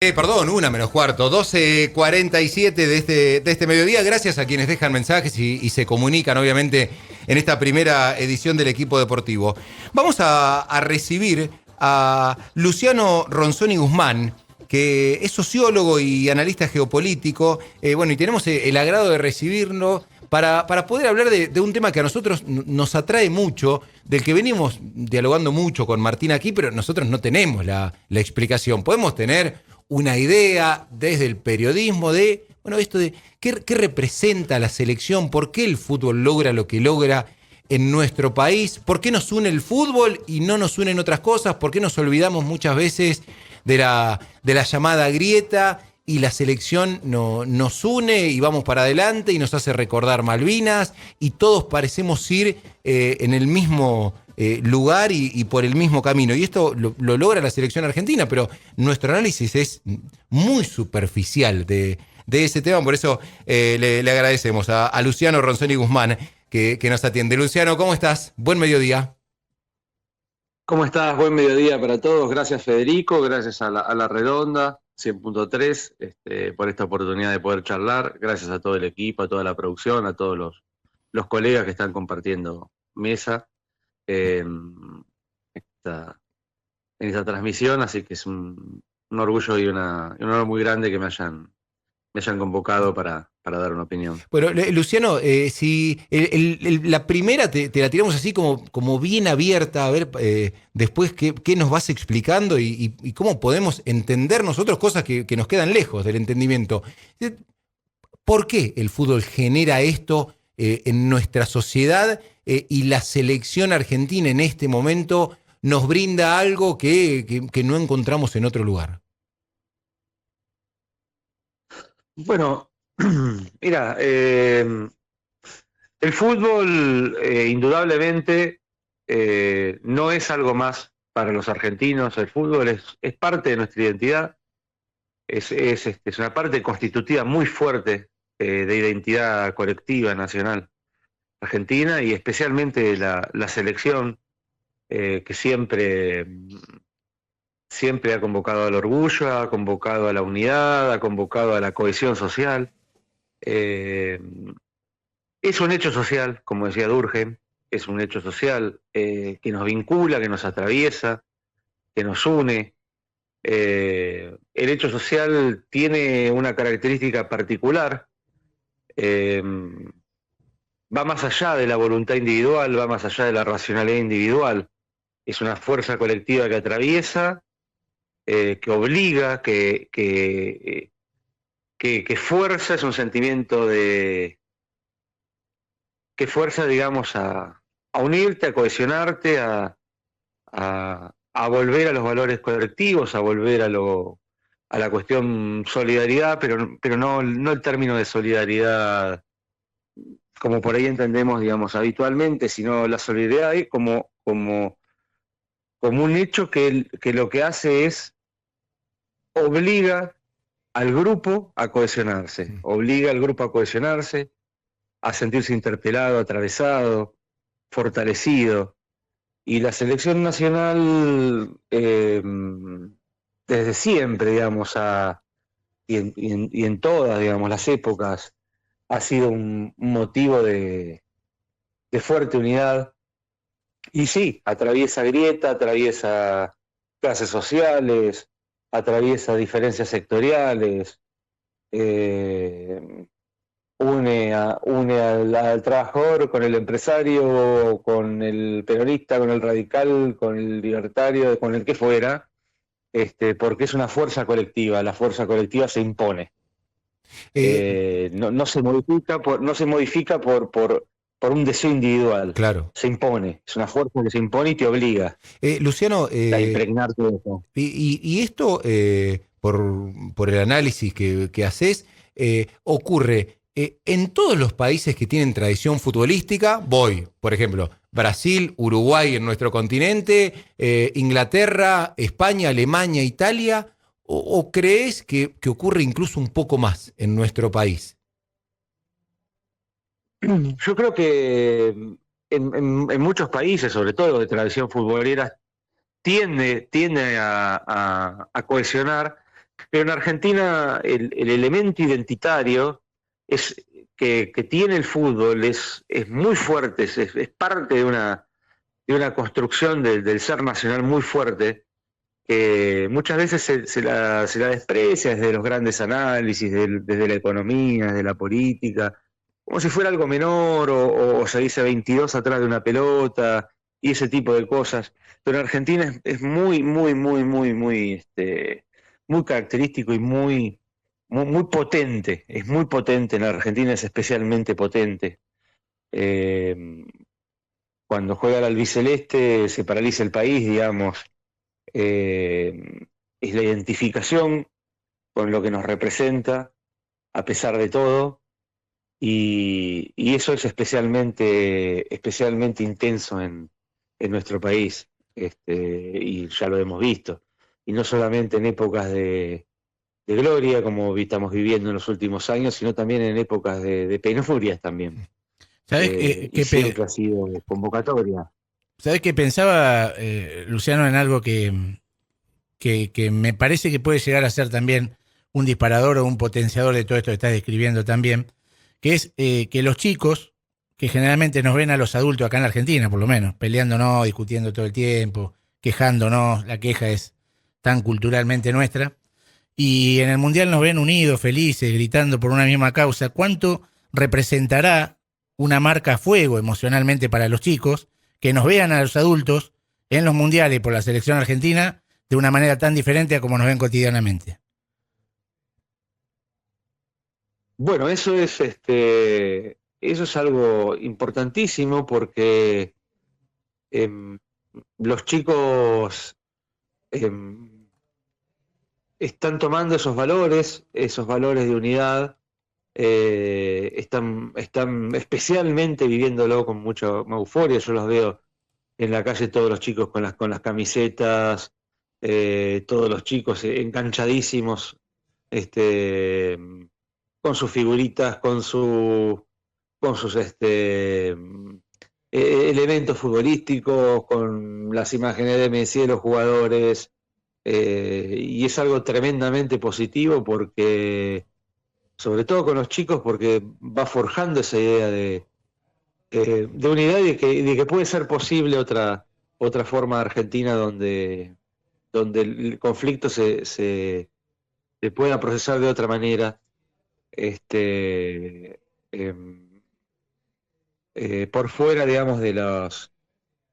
Perdón, 1 menos cuarto, 12:47 de este mediodía. Gracias a quienes dejan mensajes y se comunican, obviamente, en esta primera edición del equipo deportivo. Vamos a recibir a Luciano Ronzoni Guzmán, que es sociólogo y analista geopolítico. Bueno, y tenemos el agrado de recibirlo para poder hablar de un tema que a nosotros nos atrae mucho, del que venimos dialogando mucho con Martín aquí, pero nosotros no tenemos la explicación. Podemos tener una idea desde el periodismo de, bueno, esto de qué representa la selección, por qué el fútbol logra lo que logra en nuestro país, por qué nos une el fútbol y no nos unen otras cosas, por qué nos olvidamos muchas veces de la llamada grieta y la selección nos une y vamos para adelante y nos hace recordar Malvinas y todos parecemos ir en el mismo lugar y por el mismo camino. Y esto lo logra la selección argentina, pero nuestro análisis es muy superficial de ese tema. Por eso le agradecemos a Luciano Ronzoni Guzmán que nos atiende. Luciano, ¿cómo estás? Buen mediodía. ¿Cómo estás? Buen mediodía para todos. Gracias, Federico. Gracias a la Redonda 100.3 por esta oportunidad de poder charlar. Gracias a todo el equipo, a toda la producción, a todos los colegas que están compartiendo mesa en esta transmisión. Así que es un orgullo y un honor muy grande que me hayan convocado para dar una opinión. Bueno, Luciano, si la primera te la tiramos así como bien abierta, a ver después qué nos vas explicando y cómo podemos entender nosotros cosas que nos quedan lejos del entendimiento. ¿Por qué el fútbol genera esto en nuestra sociedad y la selección argentina en este momento nos brinda algo que no encontramos en otro lugar? Bueno, mira, el fútbol indudablemente no es algo más para los argentinos. El fútbol es parte de nuestra identidad, es una parte constitutiva muy fuerte de identidad colectiva nacional argentina, y especialmente la selección que siempre ha convocado al orgullo, ha convocado a la unidad, ha convocado a la cohesión social. Eh, es un hecho social, como decía Durkheim, es un hecho social que nos vincula, que nos atraviesa, que nos une. El hecho social tiene una característica particular, eh, va más allá de la voluntad individual, va más allá de la racionalidad individual. Es una fuerza colectiva que atraviesa, que obliga, que fuerza, es un sentimiento que fuerza, digamos, a unirte, a cohesionarte, a volver a los valores colectivos, a volver a la cuestión solidaridad, pero no el término de solidaridad como por ahí entendemos, digamos, habitualmente, sino la solidaridad como un hecho que lo que hace es obliga al grupo a cohesionarse, obliga al grupo a cohesionarse, a sentirse interpelado, atravesado, fortalecido. Y la selección nacional, desde siempre, digamos, y en todas, digamos, las épocas, ha sido un motivo de fuerte unidad. Y sí, atraviesa grieta, atraviesa clases sociales, atraviesa diferencias sectoriales, une al trabajador con el empresario, con el peronista, con el radical, con el libertario, con el que fuera, porque es una fuerza colectiva. La fuerza colectiva se impone. No se modifica por un deseo individual. Claro. Se impone. Es una fuerza que se impone y te obliga Luciano, a impregnarte de eso. y esto, por el análisis que haces, ocurre en todos los países que tienen tradición futbolística. Por ejemplo, Brasil, Uruguay en nuestro continente, Inglaterra, España, Alemania, Italia, o crees que ocurre incluso un poco más en nuestro país? Yo creo que en muchos países, sobre todo de tradición futbolera, tiende a cohesionar, Pero en Argentina el elemento identitario es que tiene el fútbol es muy fuerte, es parte de una construcción del ser nacional muy fuerte, que muchas veces se la desprecia desde los grandes análisis, desde la economía, desde la política, como si fuera algo menor, o se dice 22 atrás de una pelota, y ese tipo de cosas. Pero en Argentina es muy, muy, muy, muy, muy, muy característico y muy potente. Es muy potente, en Argentina es especialmente potente. Eh, Cuando juega el albiceleste se paraliza el país, digamos. Eh, es la identificación con lo que nos representa, a pesar de todo, y eso es especialmente intenso en nuestro país, y ya lo hemos visto. Y no solamente en épocas de gloria, como estamos viviendo en los últimos años, sino también en épocas de penurias también. ¿Sabes Y siempre ha sido convocatoria. ¿Sabes que pensaba, Luciano, en algo que me parece que puede llegar a ser también un disparador o un potenciador de todo esto que estás describiendo también, que es que los chicos, que generalmente nos ven a los adultos acá en la Argentina, por lo menos, peleándonos, discutiendo todo el tiempo, quejándonos, la queja es tan culturalmente nuestra, y en el Mundial nos ven unidos, felices, gritando por una misma causa. ¿Cuánto representará una marca a fuego emocionalmente para los chicos que nos vean a los adultos en los mundiales por la selección argentina de una manera tan diferente a como nos ven cotidianamente? Bueno, eso es algo importantísimo porque em, los chicos em, están tomando esos valores de unidad, están especialmente viviéndolo con mucha euforia. Yo los veo en la calle, todos los chicos con las camisetas, todos los chicos enganchadísimos, este, con sus figuritas, con sus elementos futbolísticos, con las imágenes de Messi de los jugadores, y es algo tremendamente positivo porque, sobre todo con los chicos, porque va forjando esa idea de unidad y de que puede ser posible otra forma argentina donde el conflicto se pueda procesar de otra manera, este, em, por fuera, digamos, de las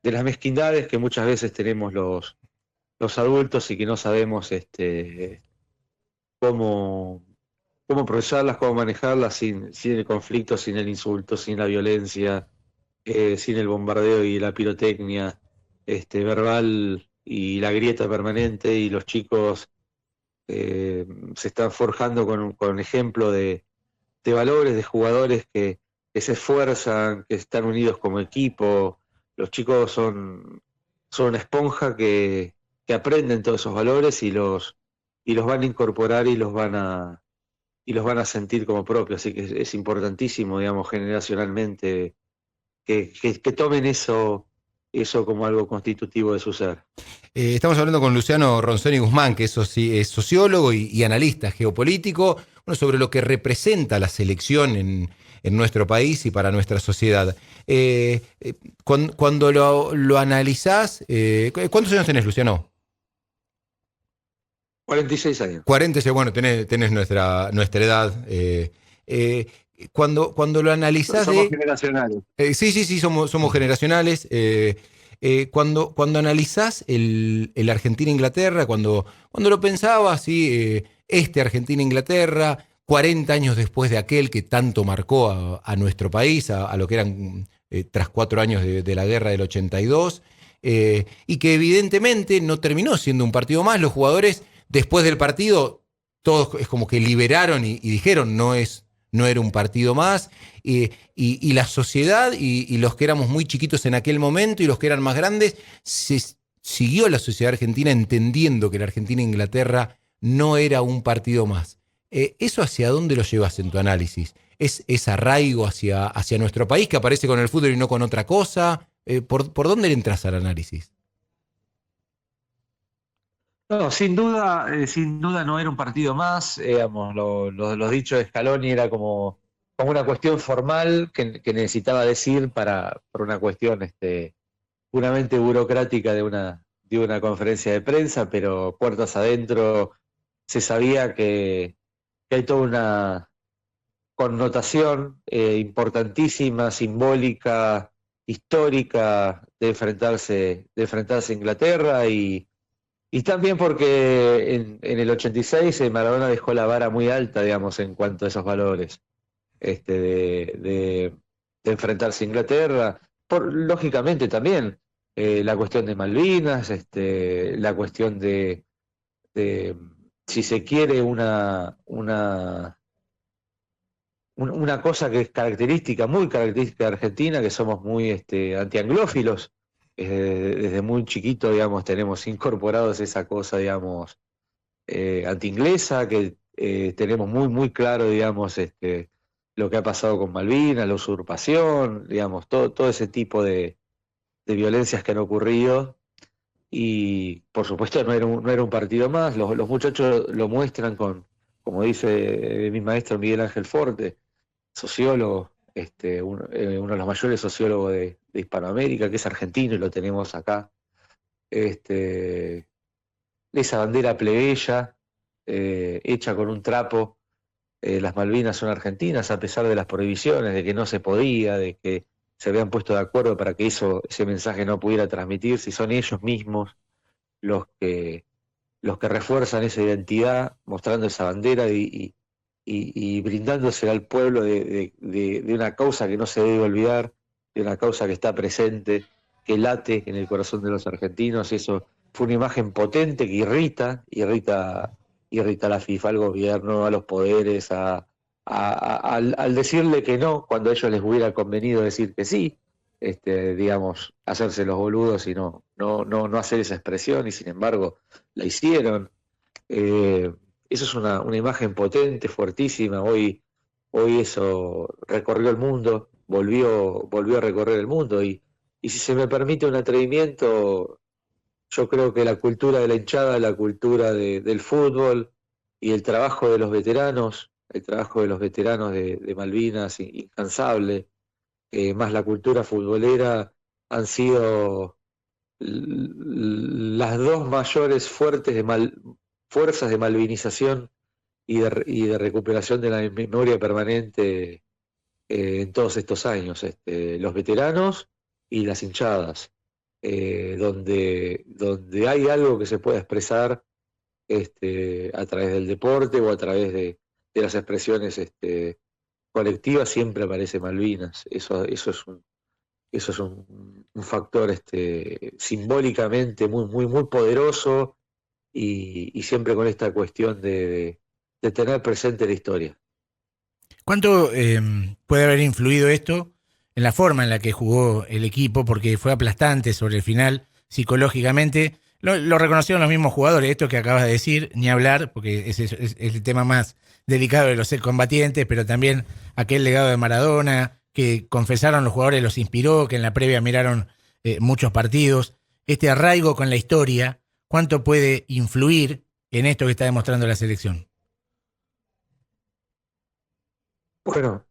mezquindades que muchas veces tenemos los adultos y que no sabemos cómo, cómo procesarlas, cómo manejarlas sin el conflicto, sin el insulto, sin la violencia, sin el bombardeo y la pirotecnia verbal y la grieta permanente. Y los chicos se están forjando con ejemplo de valores, de jugadores que se esfuerzan, que están unidos como equipo. Los chicos son una esponja que aprenden todos esos valores y los van a incorporar y los van a sentir como propios. Así que es importantísimo, digamos, generacionalmente que tomen eso como algo constitutivo de su ser. Estamos hablando con Luciano Ronzoni Guzmán, que es sociólogo y analista geopolítico, bueno, sobre lo que representa la selección en nuestro país y para nuestra sociedad. Cuando lo analizás, ¿cuántos años tenés, Luciano? 46 años. 40, bueno, tenés nuestra edad. Cuando lo analizás Somos generacionales. sí, somos generacionales. Cuando analizás el Argentina-Inglaterra, cuando lo pensabas, ¿sí? Argentina-Inglaterra, 40 años después de aquel que tanto marcó a nuestro país, a lo que eran tras 4 años de la guerra del 82, y que evidentemente no terminó siendo un partido más. Los jugadores, después del partido, todos es como que liberaron y dijeron, no era un partido más, y la sociedad y los que éramos muy chiquitos en aquel momento y los que eran más grandes, siguió la sociedad argentina entendiendo que la Argentina-Inglaterra no era un partido más. ¿Eso hacia dónde lo llevas en tu análisis? ¿Es arraigo hacia nuestro país que aparece con el fútbol y no con otra cosa? ¿Por dónde le entras al análisis? No, sin duda no era un partido más, digamos, los dichos de Scaloni era como una cuestión formal que necesitaba decir por una cuestión puramente burocrática de una conferencia de prensa, pero puertas adentro se sabía que hay toda una connotación importantísima, simbólica, histórica de enfrentarse a Inglaterra y también porque en el 86 Maradona dejó la vara muy alta, digamos, en cuanto a esos valores de enfrentarse a Inglaterra. Lógicamente también la cuestión de Malvinas, la cuestión de, si se quiere, una cosa que es característica, muy característica de Argentina, que somos muy antianglófilos. Desde muy chiquito, digamos, tenemos incorporados esa cosa, digamos, anti-inglesa, que tenemos muy, muy claro, digamos, lo que ha pasado con Malvinas, la usurpación, digamos, todo ese tipo de violencias que han ocurrido. Y por supuesto no era un partido más, los muchachos lo muestran como dice mi maestro Miguel Ángel Forte, sociólogo, uno de los mayores sociólogos de Hispanoamérica, que es argentino y lo tenemos acá. Este, esa bandera plebeya, hecha con un trapo, las Malvinas son argentinas, a pesar de las prohibiciones, de que no se podía, de que se habían puesto de acuerdo para que ese mensaje no pudiera transmitirse, y son ellos mismos los que refuerzan esa identidad, mostrando esa bandera y brindándosela al pueblo de una causa que no se debe olvidar, de una causa que está presente, que late en el corazón de los argentinos. Eso fue una imagen potente que irrita a la FIFA, al gobierno, a los poderes, al decirle que no, cuando a ellos les hubiera convenido decir que sí, digamos, hacerse los boludos y no hacer esa expresión, y sin embargo la hicieron. Eh, Eso es una imagen potente, fuertísima. Hoy eso recorrió el mundo, volvió a recorrer el mundo. Y si se me permite un atrevimiento, yo creo que la cultura de la hinchada, la cultura del fútbol y el trabajo de los veteranos de Malvinas, incansable, más la cultura futbolera, han sido las dos mayores fuerzas de malvinización y de recuperación de la memoria permanente en todos estos años, los veteranos y las hinchadas, donde hay algo que se pueda expresar a través del deporte o a través de las expresiones colectivas, siempre aparece Malvinas. Eso es un factor simbólicamente muy, muy, muy poderoso y siempre con esta cuestión de tener presente la historia. ¿Cuánto puede haber influido esto en la forma en la que jugó el equipo? Porque fue aplastante sobre el final, psicológicamente. Lo reconocieron los mismos jugadores, esto que acabas de decir, ni hablar, porque es el tema más delicado de los excombatientes, pero también aquel legado de Maradona, que confesaron los jugadores, los inspiró, que en la previa miraron muchos partidos. Este arraigo con la historia, ¿cuánto puede influir en esto que está demostrando la selección? Bueno,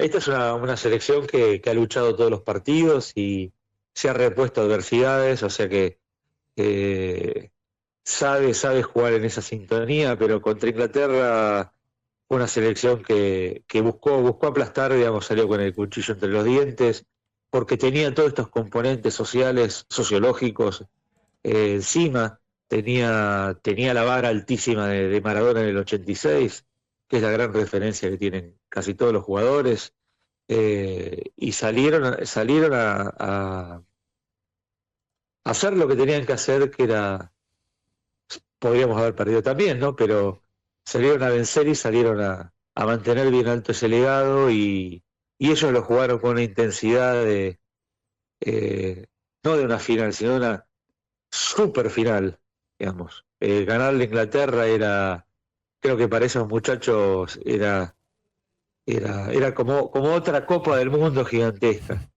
esta es una selección que ha luchado todos los partidos y se ha repuesto a adversidades, o sea que sabe jugar en esa sintonía, pero contra Inglaterra fue una selección que buscó aplastar, digamos, salió con el cuchillo entre los dientes, porque tenía todos estos componentes sociales, sociológicos encima, tenía la vara altísima de Maradona en el 86, que es la gran referencia que tienen casi todos los jugadores, y salieron a hacer lo que tenían que hacer, que era, podríamos haber perdido también, ¿no? Pero salieron a vencer y salieron a mantener bien alto ese legado y ellos lo jugaron con una intensidad no de una final, sino de una super final, digamos. Ganarle a Inglaterra creo que para esos muchachos era como otra Copa del Mundo gigantesca.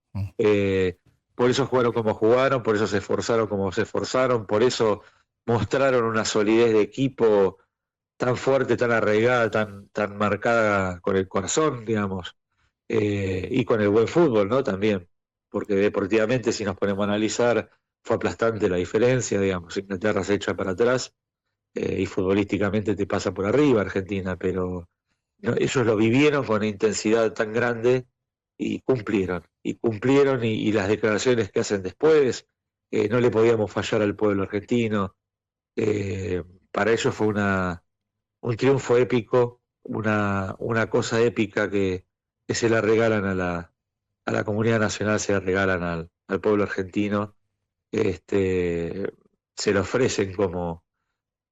Por eso jugaron como jugaron, por eso se esforzaron como se esforzaron, por eso mostraron una solidez de equipo tan fuerte, tan arraigada, tan marcada con el corazón, digamos, y con el buen fútbol, ¿no? También, porque deportivamente, si nos ponemos a analizar, fue aplastante la diferencia, digamos. Inglaterra se echa para atrás y futbolísticamente te pasa por arriba Argentina, pero no, ellos lo vivieron con una intensidad tan grande y las declaraciones que hacen después, no le podíamos fallar al pueblo argentino. Eh, para ellos fue un triunfo épico, una cosa épica que se la regalan a la comunidad nacional, se la regalan al pueblo argentino, este, se lo ofrecen como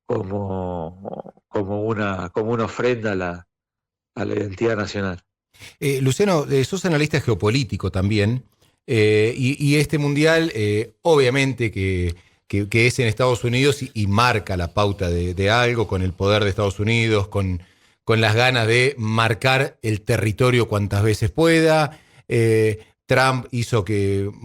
una ofrenda a la identidad nacional. Luciano, sos analista geopolítico también, y este mundial, obviamente que es en Estados Unidos y marca la pauta de algo, con el poder de Estados Unidos, con las ganas de marcar el territorio cuantas veces pueda. Trump hizo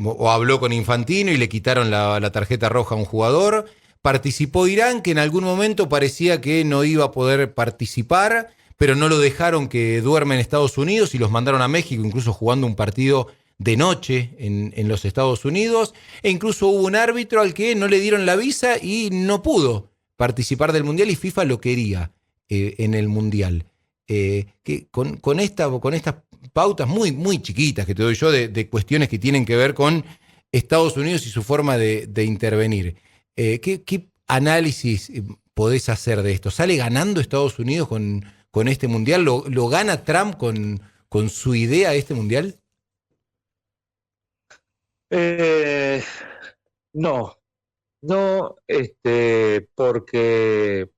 o habló con Infantino y le quitaron la tarjeta roja a un jugador. Participó Irán, que en algún momento parecía que no iba a poder participar, pero no lo dejaron que duerma en Estados Unidos y los mandaron a México, incluso jugando un partido de noche en los Estados Unidos, e incluso hubo un árbitro al que no le dieron la visa y no pudo participar del Mundial, y FIFA lo quería en el Mundial. Que con estas pautas muy, muy chiquitas que te doy yo de cuestiones que tienen que ver con Estados Unidos y su forma de intervenir, ¿qué análisis podés hacer de esto? ¿Sale ganando Estados Unidos con este Mundial? ¿Lo gana Trump con su idea de este Mundial? Eh, no, no, porque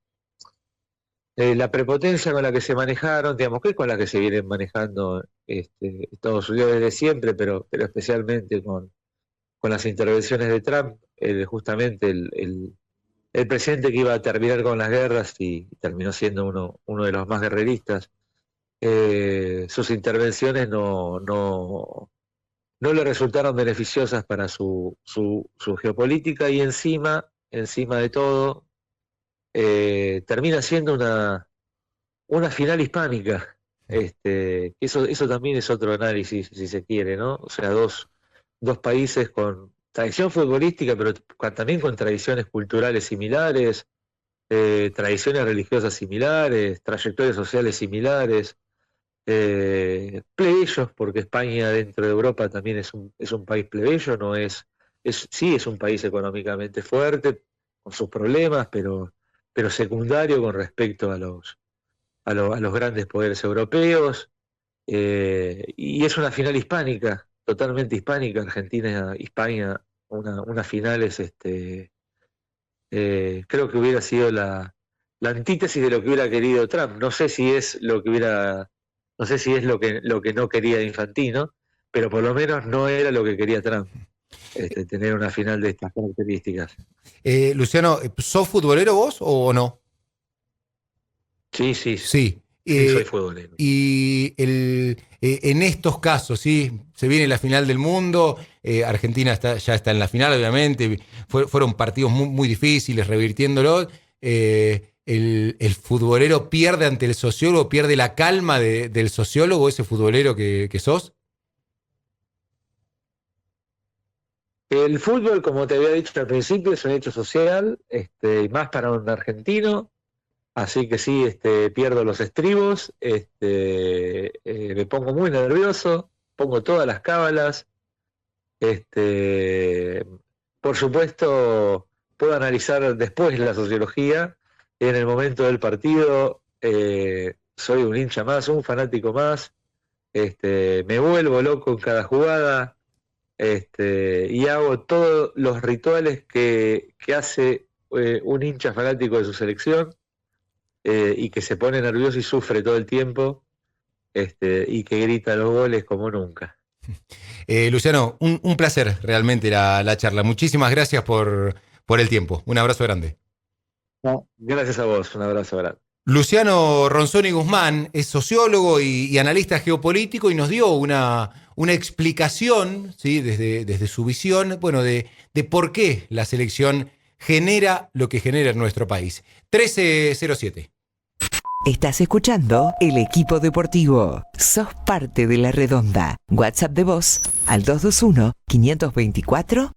la prepotencia con la que se manejaron, digamos, que es con la que se vienen manejando Estados Unidos desde siempre, pero especialmente con las intervenciones de Trump, justamente el presidente que iba a terminar con las guerras y terminó siendo uno de los más guerreristas. Sus intervenciones no le resultaron beneficiosas para su geopolítica, y encima de todo, termina siendo una final hispánica. Eso también es otro análisis, si se quiere, ¿no? O sea, dos países con tradición futbolística, pero también con tradiciones culturales similares, tradiciones religiosas similares, trayectorias sociales similares, plebeyos, porque España dentro de Europa también es un país plebeyo, no sí es un país económicamente fuerte, con sus problemas, pero secundario con respecto a los grandes poderes europeos, y es una final hispánica, totalmente hispánica, Argentina y España, una final creo que hubiera sido la antítesis de lo que hubiera querido Trump. No sé si es lo que no quería Infantino, pero por lo menos no era lo que quería Trump, tener una final de estas características. Luciano, ¿sos futbolero vos o no? Sí, sí, Sí. sí, soy futbolero. Y en estos casos, ¿sí? Se viene la final del mundo, Argentina ya está en la final, obviamente, fueron partidos muy, muy difíciles, revirtiéndolo. El futbolero pierde ante el sociólogo, pierde la calma del sociólogo, ese futbolero que sos. El fútbol, como te había dicho al principio, es un hecho social, y más para un argentino. Así que sí, pierdo los estribos, me pongo muy nervioso, pongo todas las cábalas. Por supuesto, puedo analizar después la sociología. En el momento del partido, soy un hincha más, un fanático más. Me vuelvo loco en cada jugada, y hago todos los rituales que hace un hincha fanático de su selección. Y que se pone nervioso y sufre todo el tiempo, y que grita los goles como nunca. Luciano, un placer realmente la charla. Muchísimas gracias por el tiempo. Un abrazo grande. No, gracias a vos, un abrazo grande. Luciano Ronzoni Guzmán es sociólogo y analista geopolítico, y nos dio una explicación, ¿sí? desde su visión, bueno, de por qué la selección genera lo que genera en nuestro país. 1307. Estás escuchando El Equipo Deportivo. Sos parte de La Redonda. WhatsApp de voz al 221-524